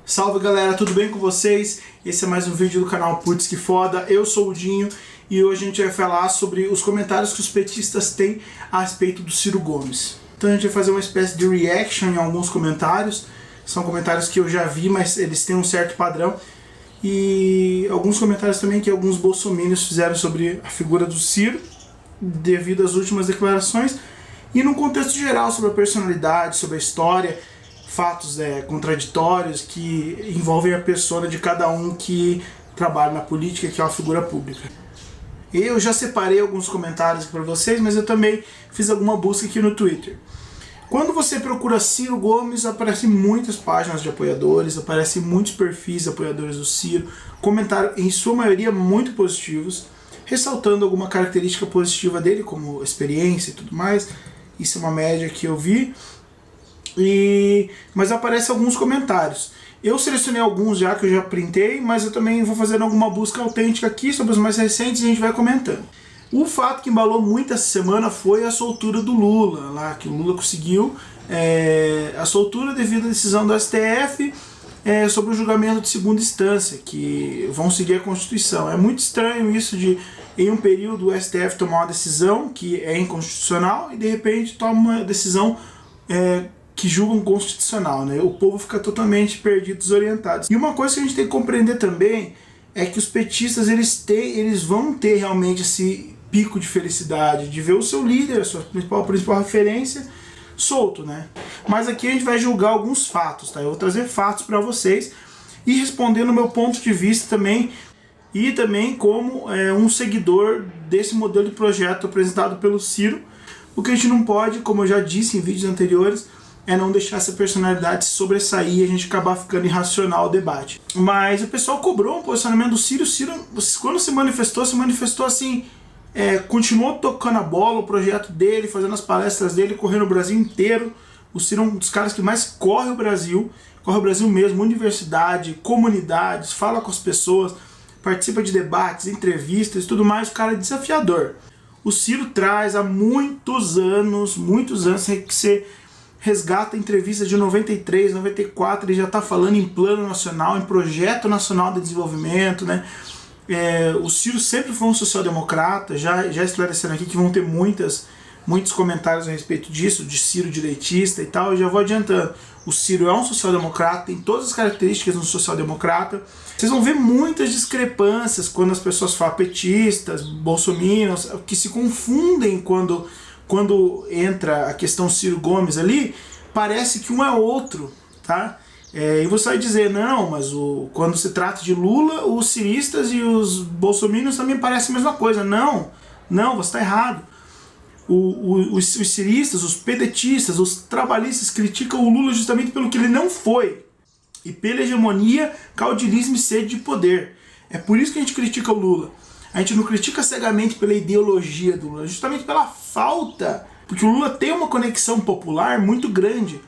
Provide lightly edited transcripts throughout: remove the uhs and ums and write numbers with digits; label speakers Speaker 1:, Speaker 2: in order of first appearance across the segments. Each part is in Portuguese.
Speaker 1: Salve galera, tudo bem com vocês? Esse é mais um vídeo do canal Putz Que Foda, eu sou o Dinho e hoje a gente vai falar sobre os comentários que os petistas têm a respeito do Ciro Gomes. Então a gente vai fazer uma espécie de reaction em alguns comentários, são comentários que eu já vi, mas eles têm um certo padrão, e alguns comentários também que alguns bolsominions fizeram sobre a figura do Ciro, devido às últimas declarações, e num contexto geral sobre a personalidade, sobre a história, fatos contraditórios que envolvem a persona de cada um que trabalha na política, que é uma figura pública. Eu já separei alguns comentários aqui para vocês, mas eu também fiz alguma busca aqui no Twitter. Quando você procura Ciro Gomes, aparecem muitas páginas de apoiadores, aparecem muitos perfis de apoiadores do Ciro, comentários em sua maioria muito positivos, ressaltando alguma característica positiva dele, como experiência e tudo mais. Isso é uma média que eu vi. Mas aparecem alguns comentários. Eu selecionei alguns já que eu já printei, mas eu também vou fazer alguma busca autêntica aqui sobre os mais recentes e a gente vai comentando. O fato que embalou muito essa semana foi a soltura do Lula, lá que o Lula conseguiu a soltura devido à decisão do STF sobre o julgamento de segunda instância, que vão seguir a Constituição. É muito estranho isso de, em um período, o STF tomar uma decisão que é inconstitucional e de repente toma uma decisão que julgam constitucional, né? O povo fica totalmente perdido, desorientado. E uma coisa que a gente tem que compreender também é que os petistas eles vão ter realmente esse pico de felicidade de ver o seu líder, a sua principal referência, solto, né? Mas aqui a gente vai julgar alguns fatos, tá? Eu vou trazer fatos para vocês e responder no meu ponto de vista também, e também como um seguidor desse modelo de projeto apresentado pelo Ciro. O que a gente não pode, como eu já disse em vídeos anteriores, é não deixar essa personalidade se sobressair e a gente acabar ficando irracional o debate. Mas o pessoal cobrou um posicionamento do Ciro. O Ciro, quando se manifestou assim, continuou tocando a bola, o projeto dele, fazendo as palestras dele, correndo o Brasil inteiro. O Ciro é um dos caras que mais corre o Brasil mesmo, universidade, comunidades, fala com as pessoas, participa de debates, entrevistas e tudo mais. O cara é desafiador. O Ciro traz há muitos anos que você resgata entrevistas de 93, 94, ele já está falando em plano nacional, em projeto nacional de desenvolvimento, né? O Ciro sempre foi um social-democrata, já esclarecendo aqui que vão ter muitos comentários a respeito disso, de Ciro direitista e tal, eu já vou adiantando. O Ciro é um social-democrata, tem todas as características de um social-democrata. Vocês vão ver muitas discrepâncias quando as pessoas falam petistas, bolsominions, que se confundem quando entra a questão Ciro Gomes ali, parece que um é outro, tá? E você vai dizer, não, mas quando se trata de Lula, os ciristas e os bolsominions também parecem a mesma coisa. Não, você está errado. Os ciristas, os pedetistas, os trabalhistas criticam o Lula justamente pelo que ele não foi e pela hegemonia, caudilismo e sede de poder. É por isso que a gente critica o Lula. A gente não critica cegamente pela ideologia do Lula, justamente pela falta, porque o Lula tem uma conexão popular muito grande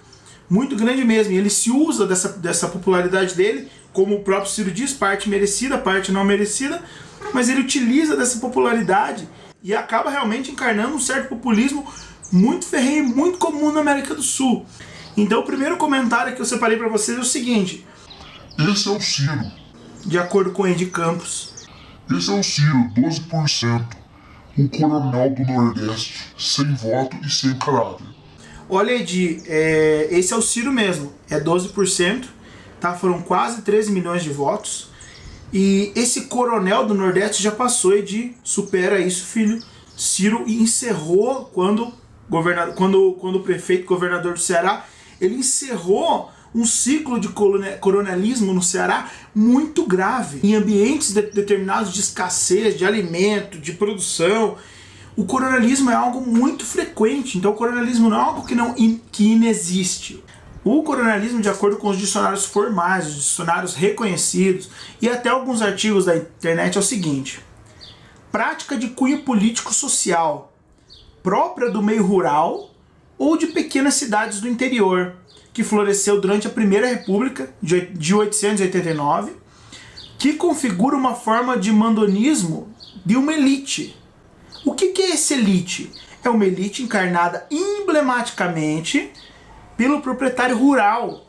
Speaker 1: mesmo, e ele se usa dessa popularidade dele, como o próprio Ciro diz, parte merecida, parte não merecida, mas ele utiliza dessa popularidade e acaba realmente encarnando um certo populismo muito ferrenho e muito comum na América do Sul. Então o primeiro comentário que eu separei para vocês é o seguinte:
Speaker 2: esse é o Ciro.
Speaker 1: De acordo com Ed Campos.
Speaker 2: Esse é o Ciro, 12%. O coronel do Nordeste, sem voto e sem caráter.
Speaker 1: Olha, Ed, esse é o Ciro mesmo, é 12%, tá? Foram quase 13 milhões de votos. E esse coronel do Nordeste já passou, Ed, supera isso, filho. Ciro encerrou quando o prefeito governador do Ceará, ele encerrou um ciclo de coronelismo no Ceará muito grave. Em ambientes determinados de escassez, de alimento, de produção, o coronelismo é algo muito frequente. Então o coronelismo não é algo que inexiste. O coronelismo, de acordo com os dicionários formais, os dicionários reconhecidos e até alguns artigos da internet, é o seguinte: prática de cunho político-social, própria do meio rural ou de pequenas cidades do interior, que floresceu durante a Primeira República de 1889, que configura uma forma de mandonismo de uma elite. O que é essa elite? É uma elite encarnada emblematicamente pelo proprietário rural,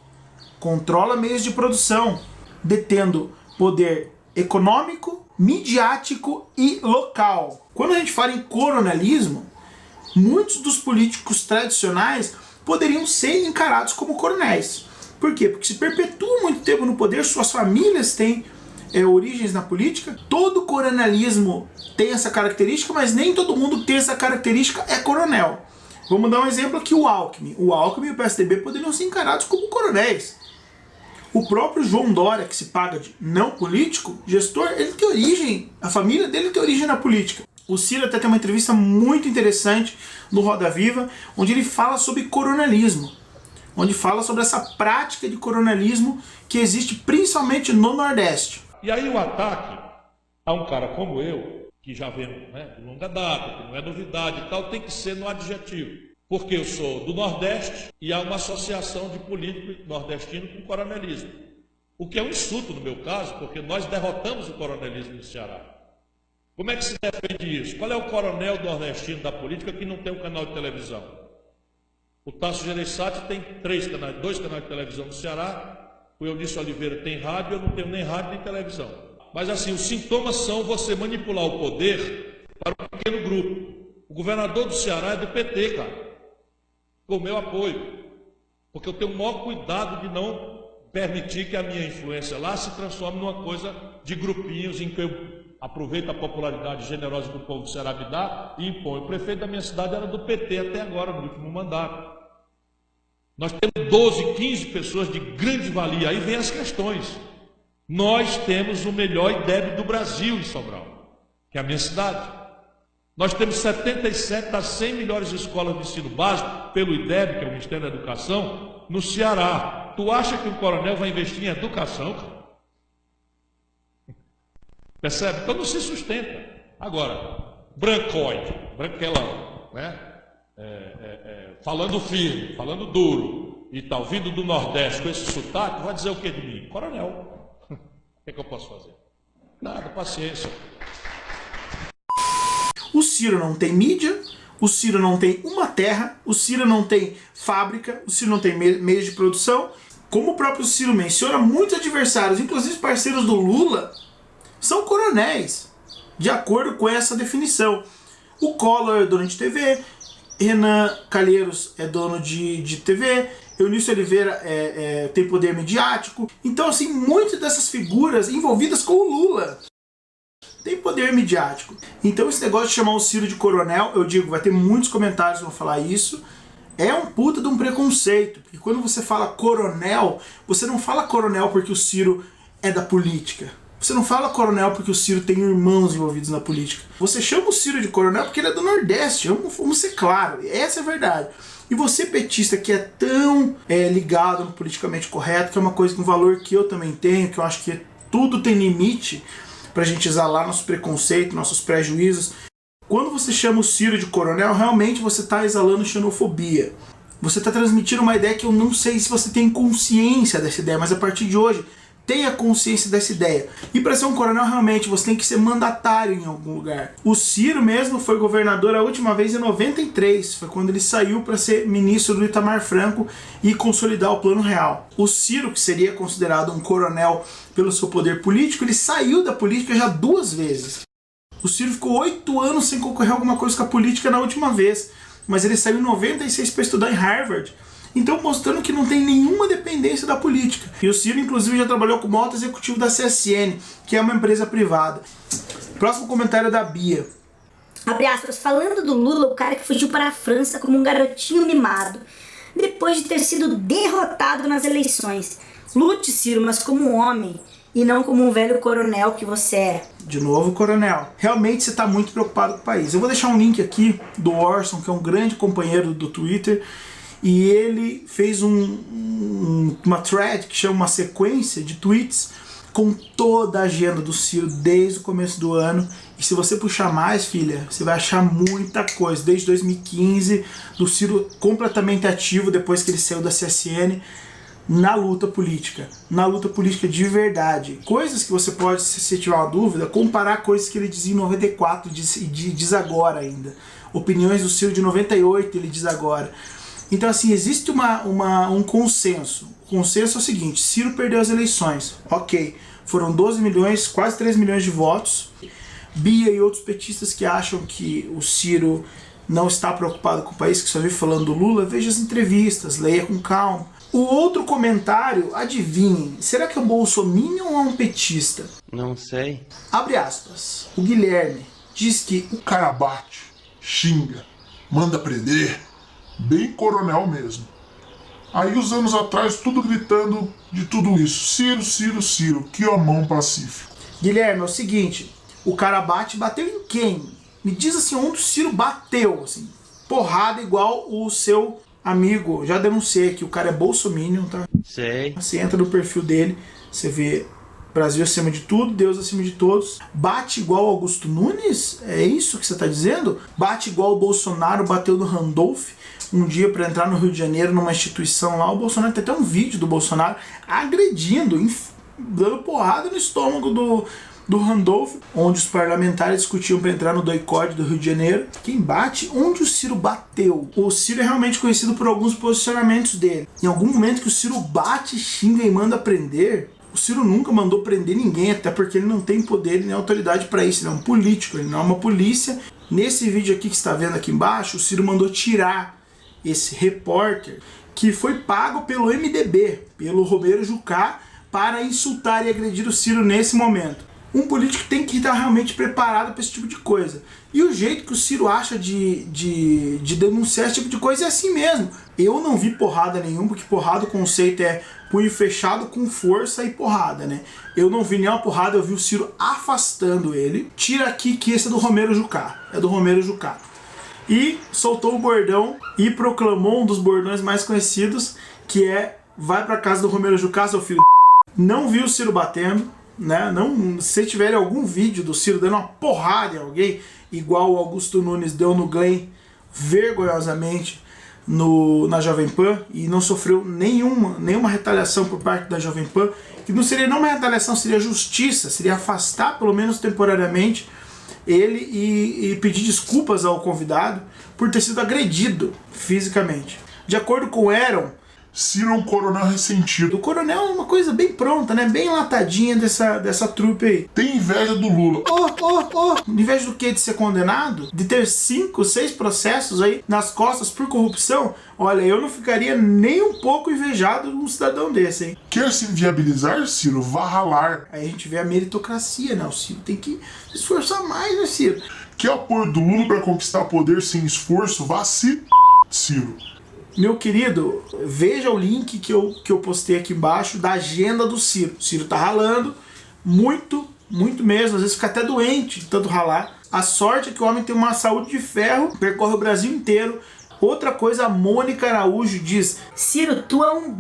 Speaker 1: controla meios de produção, detendo poder econômico, midiático e local. Quando a gente fala em coronelismo, muitos dos políticos tradicionais poderiam ser encarados como coronéis. Por quê? Porque se perpetuam muito tempo no poder, suas famílias têm origens na política. Todo coronelismo tem essa característica, mas nem todo mundo que tem essa característica é coronel. Vamos dar um exemplo aqui, o Alckmin. O Alckmin e o PSDB poderiam ser encarados como coronéis. O próprio João Dória, que se paga de não político, gestor, ele tem origem, a família dele tem origem na política. O Ciro até tem uma entrevista muito interessante no Roda Viva, onde ele fala sobre coronelismo, onde fala sobre essa prática de coronelismo que existe principalmente no Nordeste.
Speaker 3: E aí o ataque a um cara como eu, que já vem de longa data, que não é novidade e tal, tem que ser no adjetivo. Porque eu sou do Nordeste e há uma associação de político nordestino com coronelismo. O que é um insulto no meu caso, porque nós derrotamos o coronelismo no Ceará. Como é que se defende isso? Qual é o coronel nordestino da política que não tem um canal de televisão? O Tasso Gereissati tem dois canais de televisão no Ceará. O Eunício Oliveira tem rádio, eu não tenho nem rádio nem televisão. Mas assim, os sintomas são você manipular o poder para um pequeno grupo. O governador do Ceará é do PT, cara. Com o meu apoio, porque eu tenho o maior cuidado de não permitir que a minha influência lá se transforme numa coisa de grupinhos em que eu aproveito a popularidade generosa que o povo do Ceará me dá e impõe. O prefeito da minha cidade era do PT até agora, no último mandato. Nós temos 12, 15 pessoas de grande valia, aí vem as questões. Nós temos o melhor IDEB do Brasil em Sobral, que é a minha cidade. Nós temos 77 das 100 melhores escolas de ensino básico, pelo IDEB, que é o Ministério da Educação, no Ceará. Tu acha que um coronel vai investir em educação, cara? Percebe? Então não se sustenta. Agora, branquelão, né? Falando firme, falando duro e tal, vindo do Nordeste com esse sotaque, vai dizer o que de mim? Coronel. O que é que eu posso fazer? Nada, paciência.
Speaker 1: O Ciro não tem mídia, o Ciro não tem uma terra, o Ciro não tem fábrica, o Ciro não tem meios de produção. Como o próprio Ciro menciona, muitos adversários, inclusive parceiros do Lula, são coronéis, de acordo com essa definição. O Collor é dono de TV, Renan Calheiros é dono de TV, Eunício Oliveira tem poder midiático. Então, assim, muitas dessas figuras envolvidas com o Lula tem poder midiático. Então esse negócio de chamar o Ciro de coronel, eu digo, vai ter muitos comentários que vão falar isso, é um puta de um preconceito. Porque quando você fala coronel, você não fala coronel porque o Ciro é da política. Você não fala coronel porque o Ciro tem irmãos envolvidos na política. Você chama o Ciro de coronel porque ele é do Nordeste, vamos ser claros, essa é a verdade. E você, petista, que é tão ligado no politicamente correto, que é uma coisa, um valor que eu também tenho, que eu acho que tudo tem limite pra gente exalar nosso preconceito, nossos prejuízos. Quando você chama o Ciro de coronel, realmente você está exalando xenofobia. Você está transmitindo uma ideia que eu não sei se você tem consciência dessa ideia, mas a partir de hoje, tenha consciência dessa ideia. E para ser um coronel, realmente, você tem que ser mandatário em algum lugar. O Ciro mesmo foi governador a última vez em 93, foi quando ele saiu para ser ministro do Itamar Franco e consolidar o Plano Real. O Ciro, que seria considerado um coronel pelo seu poder político, ele saiu da política já 2 vezes. O Ciro ficou 8 anos sem concorrer a alguma coisa com a política na última vez, mas ele saiu em 96 para estudar em Harvard. Então, mostrando que não tem nenhuma dependência da política. E o Ciro, inclusive, já trabalhou como alto executivo da CSN, que é uma empresa privada. Próximo comentário é da Bia.
Speaker 4: Abre aspas, falando do Lula, o cara que fugiu para a França como um garotinho mimado, depois de ter sido derrotado nas eleições. Lute, Ciro, mas como um homem, e não como um velho coronel que você é.
Speaker 1: De novo, coronel. Realmente você está muito preocupado com o país. Eu vou deixar um link aqui do Orson, que é um grande companheiro do Twitter, e ele fez uma thread que chama uma sequência de tweets com toda a agenda do Ciro desde o começo do ano. E se você puxar mais, filha, você vai achar muita coisa. Desde 2015, do Ciro completamente ativo depois que ele saiu da CSN na luta política de verdade. Coisas que você pode, se tiver uma dúvida, comparar coisas que ele dizia em 94 e diz agora ainda. Opiniões do Ciro de 98 ele diz agora. Então, assim, existe um consenso. O consenso é o seguinte: Ciro perdeu as eleições. Ok, foram 12 milhões, quase 3 milhões de votos. Bia e outros petistas que acham que o Ciro não está preocupado com o país, que só vive falando do Lula, veja as entrevistas, leia com calma. O outro comentário, adivinhem, será que é um bolsominion ou um petista?
Speaker 5: Não sei.
Speaker 1: Abre aspas. O Guilherme diz que
Speaker 2: O cara bate, xinga, manda prender, bem coronel mesmo. Aí uns anos atrás, tudo gritando de tudo isso. Ciro, Ciro, Ciro, que homão pacífico.
Speaker 1: Guilherme, é o seguinte, o cara bateu em quem? Me diz assim, onde o Ciro bateu, assim, porrada igual o seu amigo. Já denunciei que o cara é bolsominion, tá?
Speaker 5: Sei.
Speaker 1: Você entra no perfil dele, você vê Brasil acima de tudo, Deus acima de todos. Bate igual Augusto Nunes? É isso que você está dizendo? Bate igual o Bolsonaro bateu no Randolph um dia para entrar no Rio de Janeiro numa instituição lá. O Bolsonaro tem até um vídeo do Bolsonaro agredindo, dando porrada no estômago do Randolph, onde os parlamentares discutiam para entrar no doicode do Rio de Janeiro. Quem bate? Onde o Ciro bateu? O Ciro é realmente conhecido por alguns posicionamentos dele. Em algum momento que o Ciro bate, xinga e manda prender, o Ciro nunca mandou prender ninguém, até porque ele não tem poder nem autoridade para isso. Ele é um político, ele não é uma polícia. Nesse vídeo aqui que você está vendo aqui embaixo, o Ciro mandou tirar esse repórter que foi pago pelo MDB, pelo Romero Jucá, para insultar e agredir o Ciro nesse momento. Um político tem que estar realmente preparado para esse tipo de coisa. E o jeito que o Ciro acha de denunciar esse tipo de coisa é assim mesmo. Eu não vi porrada nenhuma, porque porrada, o conceito é punho fechado com força e porrada, né? Eu não vi nenhuma porrada, eu vi o Ciro afastando ele. Tira aqui que esse é do Romero Jucá. É do Romero Jucá. E soltou o bordão e proclamou um dos bordões mais conhecidos, que é: vai pra casa do Romero Jucá, seu filho. Não vi o Ciro batendo, né? Não, se tiver algum vídeo do Ciro dando uma porrada em alguém, igual o Augusto Nunes deu no Glenn, vergonhosamente, na Jovem Pan, e não sofreu nenhuma retaliação por parte da Jovem Pan, que não seria não uma retaliação, seria justiça, seria afastar, pelo menos temporariamente, ele e pedir desculpas ao convidado por ter sido agredido fisicamente. De acordo com o Aaron,
Speaker 2: Ciro é um coronel ressentido.
Speaker 1: o coronel é uma coisa bem pronta, né? Bem latadinha dessa trupe aí.
Speaker 2: Tem inveja do Lula.
Speaker 1: Inveja do que? De ser condenado? De ter 5, 6 processos aí nas costas por corrupção? Olha, eu não ficaria nem um pouco invejado de um cidadão desse, hein?
Speaker 2: Quer se inviabilizar, Ciro? Vá ralar.
Speaker 1: Aí a gente vê a meritocracia, né? O Ciro tem que se esforçar mais, né, Ciro?
Speaker 2: Quer apoio do Lula para conquistar poder sem esforço? Vá se... Ciro.
Speaker 1: Meu querido, veja o link que eu postei aqui embaixo da agenda do Ciro. O Ciro tá ralando muito mesmo, às vezes fica até doente de tanto ralar. A sorte é que o homem tem uma saúde de ferro, percorre o Brasil inteiro. Outra coisa, a Mônica Araújo diz: Ciro, tu é um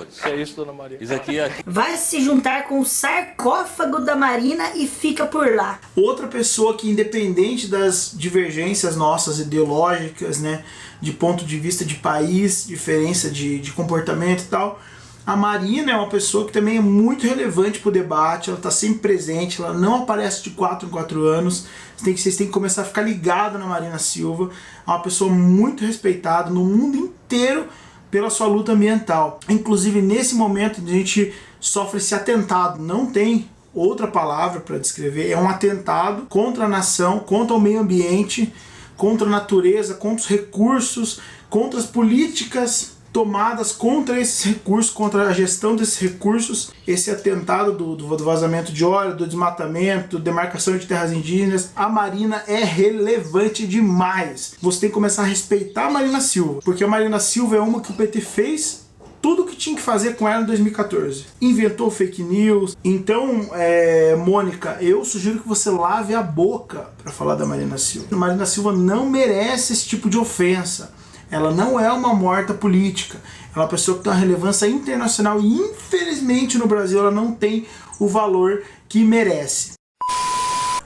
Speaker 5: Isso é isso, dona Maria. Isso aqui é...
Speaker 4: Vai se juntar com o sarcófago da Marina e fica por lá.
Speaker 1: outra pessoa que, independente das divergências nossas ideológicas, né, de ponto de vista de país, diferença de comportamento e tal, a Marina é uma pessoa que também é muito relevante para o debate, ela está sempre presente, ela não aparece de 4 em 4 anos, vocês têm que começar a ficar ligado na Marina Silva, é uma pessoa muito respeitada no mundo inteiro pela sua luta ambiental. Inclusive, nesse momento a gente sofre esse atentado, não tem outra palavra para descrever, é um atentado contra a nação, contra o meio ambiente, contra a natureza, contra os recursos, contra as políticas tomadas contra esses recursos, contra a gestão desses recursos. Esse atentado do vazamento de óleo, do desmatamento, demarcação de terras indígenas, a Marina é relevante demais. Você tem que começar a respeitar a Marina Silva, porque a Marina Silva é uma que o PT fez tudo o que tinha que fazer com ela em 2014. Inventou fake news. Então, Mônica, eu sugiro que você lave a boca para falar da Marina Silva. A Marina Silva não merece esse tipo de ofensa. Ela não é uma morta política. Ela é uma pessoa que tem uma relevância internacional e, infelizmente, no Brasil ela não tem o valor que merece.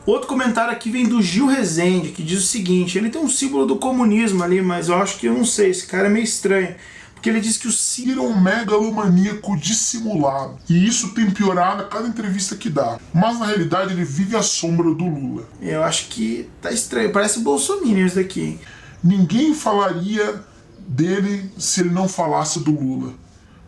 Speaker 1: Outro comentário aqui vem do Gil Rezende, que diz o seguinte: ele tem um símbolo do comunismo ali, mas eu acho que eu não sei, esse cara é meio estranho. Porque ele diz que o Ciro
Speaker 2: é um megalomaníaco dissimulado. E isso tem piorado a cada entrevista que dá. Mas na realidade ele vive à sombra do Lula.
Speaker 1: Eu acho que tá estranho, parece Bolsonaro isso daqui, hein?
Speaker 2: Ninguém falaria dele se ele não falasse do Lula.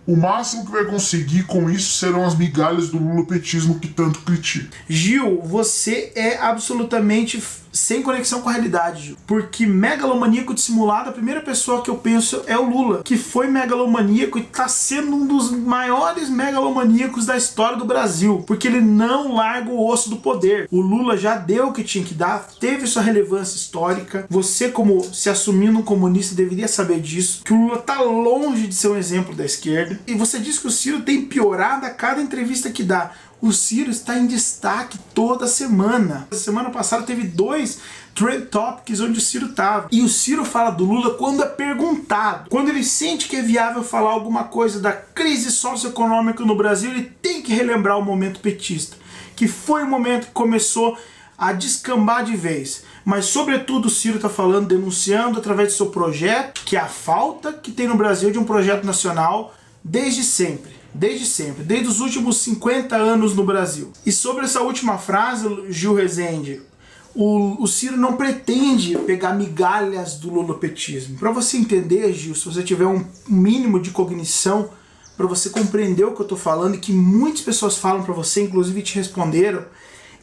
Speaker 2: O máximo que vai conseguir com isso serão as migalhas do lulopetismo que tanto critica.
Speaker 1: Gil, você é absolutamente sem conexão com a realidade, Gil. Porque megalomaníaco dissimulado, a primeira pessoa que eu penso é o Lula, que foi megalomaníaco e está sendo um dos maiores megalomaníacos da história do Brasil, porque ele não larga o osso do poder. O Lula já deu o que tinha que dar, teve sua relevância histórica. Você, como se assumindo um comunista, deveria saber disso, que o Lula está longe de ser um exemplo da esquerda. E você diz que o Ciro tem piorado a cada entrevista que dá. O Ciro está em destaque toda semana. Semana passada teve 2 Trend Topics onde o Ciro estava. E o Ciro fala do Lula quando é perguntado. Quando ele sente que é viável falar alguma coisa da crise socioeconômica no Brasil, ele tem que relembrar o momento petista, que foi o momento que começou a descambar de vez. Mas sobretudo o Ciro está falando, denunciando através do seu projeto, que é a falta que tem no Brasil de um projeto nacional desde sempre. Desde os últimos 50 anos no Brasil. E sobre essa última frase, Gil Rezende, o Ciro não pretende pegar migalhas do lulopetismo. Para você entender, Gil, se você tiver um mínimo de cognição, para você compreender o que eu estou falando e que muitas pessoas falam para você, inclusive te responderam,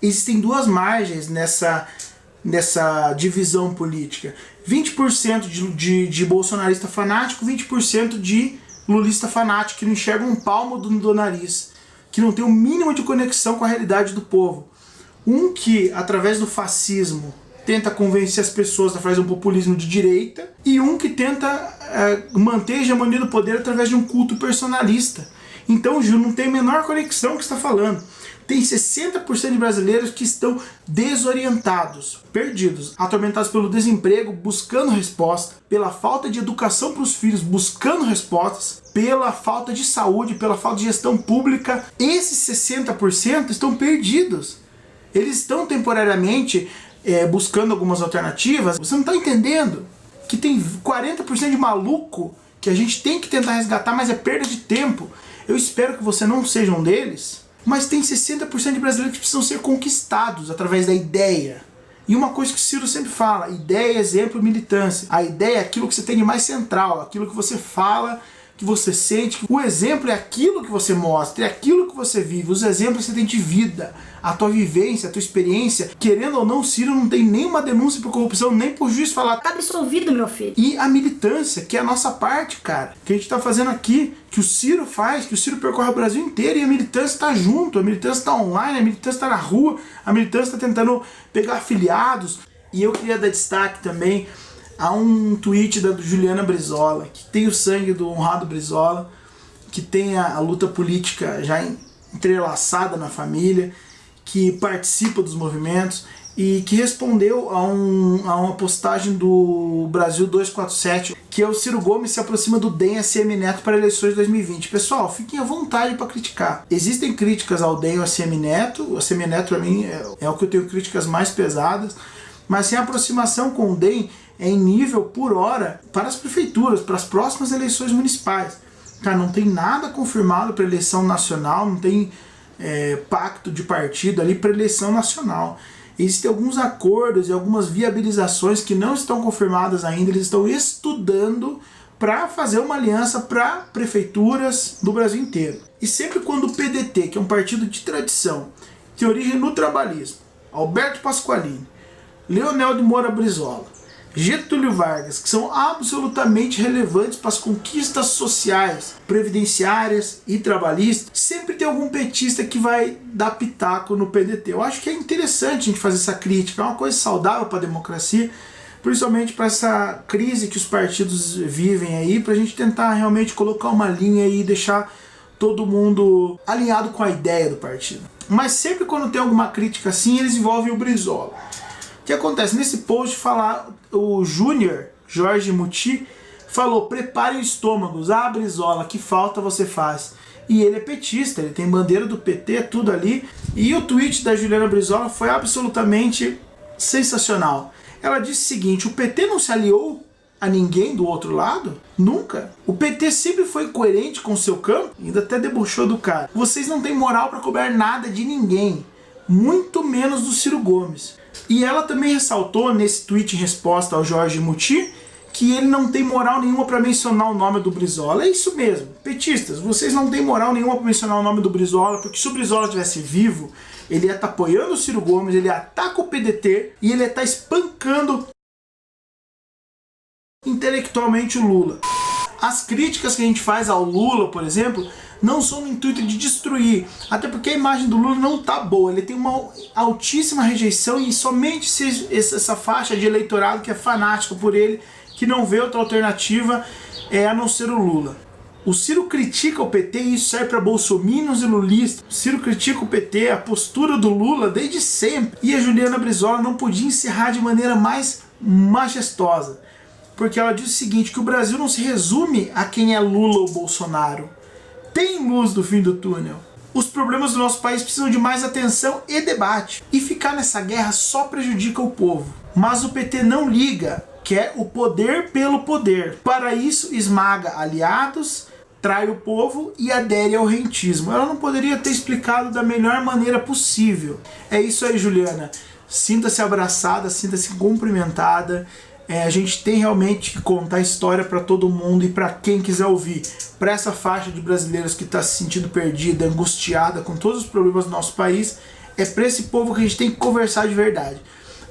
Speaker 1: existem 2 margens nessa divisão política. 20% de bolsonarista fanático, 20% de lulista fanático, que não enxerga um palmo do nariz, que não tem o mínimo de conexão com a realidade do povo. Um que, através do fascismo, tenta convencer as pessoas através de um populismo de direita, e um que tenta manter a hegemonia do poder através de um culto personalista. Então, Gil, não tem a menor conexão com o que você está falando. Tem 60% de brasileiros que estão desorientados, perdidos, atormentados pelo desemprego, buscando resposta, pela falta de educação para os filhos, buscando respostas, pela falta de saúde, pela falta de gestão pública. Esses 60% estão perdidos. Eles estão temporariamente buscando algumas alternativas. Você não está entendendo que tem 40% de maluco que a gente tem que tentar resgatar, mas é perda de tempo. Eu espero que você não seja um deles. Mas tem 60% de brasileiros que precisam ser conquistados através da ideia. E uma coisa que o Ciro sempre fala: ideia, exemplo, militância. A ideia é aquilo que você tem de mais central, aquilo que você fala, que você sente. O exemplo é aquilo que você mostra, é aquilo que você vive. Os exemplos você tem de vida, a tua vivência, a tua experiência. Querendo ou não, o Ciro não tem nenhuma denúncia por corrupção, nem por juiz falar.
Speaker 4: Tá absolvido, meu filho.
Speaker 1: E a militância, que é a nossa parte, cara, que a gente tá fazendo aqui, que o Ciro faz, que o Ciro percorre o Brasil inteiro, e a militância tá junto, a militância tá online, a militância tá na rua, a militância tá tentando pegar afiliados. E eu queria dar destaque também a um tweet da Juliana Brizola, que tem o sangue do honrado Brizola, que tem a luta política já entrelaçada na família, que participa dos movimentos e que respondeu a uma postagem do Brasil 247, que é o Ciro Gomes se aproxima do DEM ACM Neto para eleições de 2020. Pessoal, fiquem à vontade para criticar. Existem críticas ao DEM e ao ACM Neto. O ACM Neto, para mim, é o que eu tenho críticas mais pesadas. Mas sem a aproximação com o DEM é em nível por hora para as prefeituras, para as próximas eleições municipais. Cara, não tem nada confirmado para eleição nacional, não tem pacto de partido ali para eleição nacional. Existem alguns acordos e algumas viabilizações que não estão confirmadas ainda, eles estão estudando para fazer uma aliança para prefeituras do Brasil inteiro. E sempre quando o PDT, que é um partido de tradição, tem origem no trabalhismo, Alberto Pasqualini, Leonel de Moura Brizola, Getúlio Vargas, que são absolutamente relevantes para as conquistas sociais, previdenciárias e trabalhistas, sempre tem algum petista que vai dar pitaco no PDT. Eu acho que é interessante a gente fazer essa crítica, é uma coisa saudável para a democracia, principalmente para essa crise que os partidos vivem aí, para a gente tentar realmente colocar uma linha e deixar todo mundo alinhado com a ideia do partido. Mas sempre quando tem alguma crítica assim, eles envolvem o Brizola. O que acontece? Nesse post o Júnior, Jorge Muti, falou: preparem estômagos, Brizola, que falta você faz. E ele é petista, ele tem bandeira do PT, tudo ali. E o tweet da Juliana Brizola foi absolutamente sensacional. Ela disse o seguinte: o PT não se aliou a ninguém do outro lado? Nunca. O PT sempre foi coerente com o seu campo, ainda até debochou do cara. Vocês não têm moral para cobrar nada de ninguém, muito menos do Ciro Gomes. E ela também ressaltou nesse tweet em resposta ao Jorge Muti que ele não tem moral nenhuma para mencionar o nome do Brizola. É isso mesmo, petistas, vocês não têm moral nenhuma para mencionar o nome do Brizola, porque se o Brizola estivesse vivo, ele ia estar apoiando o Ciro Gomes, ele ia estar com o PDT e ele ia estar espancando intelectualmente o Lula. As críticas que a gente faz ao Lula, por exemplo, não são no intuito de destruir, até porque a imagem do Lula não tá boa, ele tem uma altíssima rejeição e somente essa faixa de eleitorado que é fanática por ele, que não vê outra alternativa a não ser o Lula. O Ciro critica o PT e isso serve para bolsominions e lulistas. O Ciro critica o PT, a postura do Lula desde sempre. E a Juliana Brizola não podia encerrar de maneira mais majestosa, porque ela diz o seguinte, que o Brasil não se resume a quem é Lula ou Bolsonaro. Tem luz do fim do túnel. Os problemas do nosso país precisam de mais atenção e debate. E ficar nessa guerra só prejudica o povo. Mas o PT não liga, quer o poder pelo poder. Para isso, esmaga aliados, trai o povo e adere ao rentismo. Ela não poderia ter explicado da melhor maneira possível. É isso aí, Juliana. Sinta-se abraçada, sinta-se cumprimentada. A gente tem realmente que contar a história para todo mundo e para quem quiser ouvir. Para essa faixa de brasileiros que está se sentindo perdida, angustiada com todos os problemas do nosso país, é para esse povo que a gente tem que conversar de verdade.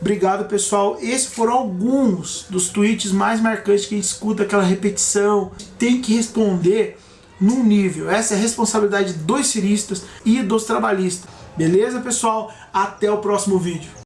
Speaker 1: Obrigado, pessoal. Esses foram alguns dos tweets mais marcantes que a gente escuta, aquela repetição. Tem que responder num nível. Essa é a responsabilidade dos ciristas e dos trabalhistas. Beleza, pessoal? Até o próximo vídeo.